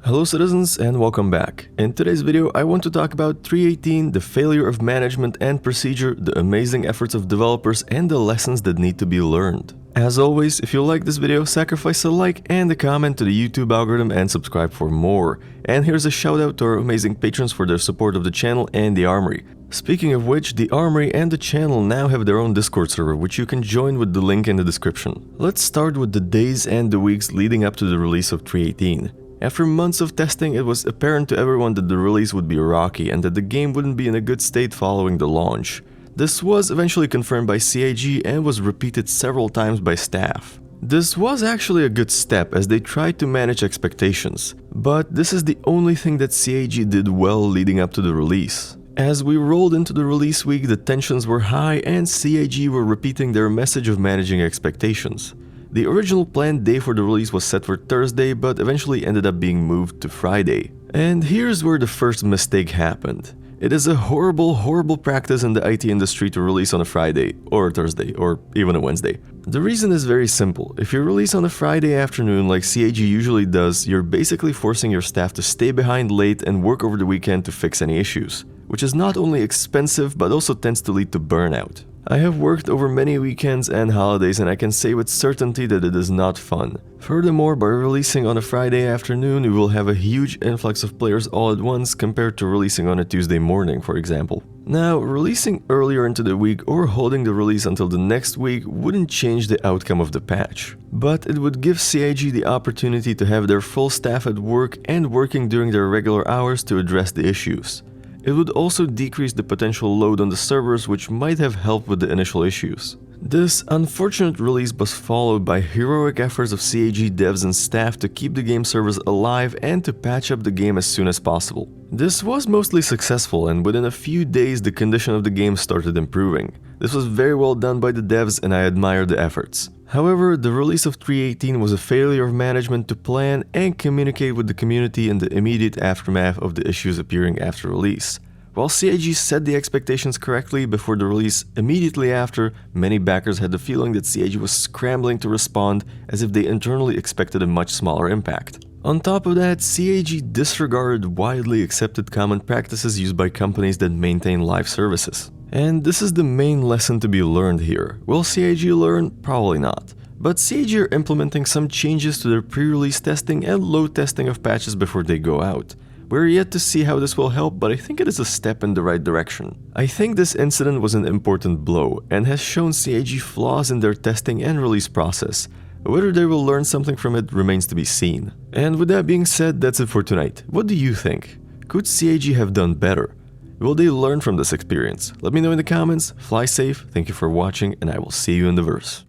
Hello citizens and welcome back. In today's video I want to talk about 3.18, the failure of management and procedure, the amazing efforts of developers and the lessons that need to be learned. As always, if you like this video, sacrifice a like and a comment to the YouTube algorithm and subscribe for more. And here's a shout out to our amazing patrons for their support of the channel and the Armory. Speaking of which, the Armory and the channel now have their own Discord server, which you can join with the link in the description. Let's start with the days and the weeks leading up to the release of 3.18. After months of testing, it was apparent to everyone that the release would be rocky and that the game wouldn't be in a good state following the launch. This was eventually confirmed by CIG and was repeated several times by staff. This was actually a good step as they tried to manage expectations, but this is the only thing that CIG did well leading up to the release. As we rolled into the release week, the tensions were high and CIG were repeating their message of managing expectations. The original planned day for the release was set for Thursday, but eventually ended up being moved to Friday. And here's where the first mistake happened. It is a horrible practice in the IT industry to release on a Friday, or Thursday, or even a Wednesday. The reason is very simple. If you release on a Friday afternoon like CIG usually does, you're basically forcing your staff to stay behind late and work over the weekend to fix any issues, which is not only expensive but also tends to lead to burnout. I have worked over many weekends and holidays and I can say with certainty that it is not fun. Furthermore, by releasing on a Friday afternoon, we will have a huge influx of players all at once compared to releasing on a Tuesday morning, for example. Now, releasing earlier into the week or holding the release until the next week wouldn't change the outcome of the patch, but it would give CIG the opportunity to have their full staff at work and working during their regular hours to address the issues. It would also decrease the potential load on the servers, which might have helped with the initial issues. This unfortunate release was followed by heroic efforts of CIG devs and staff to keep the game servers alive and to patch up the game as soon as possible. This was mostly successful, and within a few days the condition of the game started improving. This was very well done by the devs and I admire the efforts. However, the release of 3.18 was a failure of management to plan and communicate with the community in the immediate aftermath of the issues appearing after release. While CIG set the expectations correctly before the release, immediately after, many backers had the feeling that CIG was scrambling to respond as if they internally expected a much smaller impact. On top of that, CIG disregarded widely accepted common practices used by companies that maintain live services. And this is the main lesson to be learned here. Will CIG learn? Probably not. But CIG are implementing some changes to their pre-release testing and load testing of patches before they go out. We're yet to see how this will help, but I think it is a step in the right direction. I think this incident was an important blow and has shown CIG flaws in their testing and release process. Whether they will learn something from it remains to be seen. And with that being said, that's it for tonight. What do you think? Could CIG have done better? Will they learn from this experience? Let me know in the comments. Fly safe, thank you for watching, and I will see you in the verse.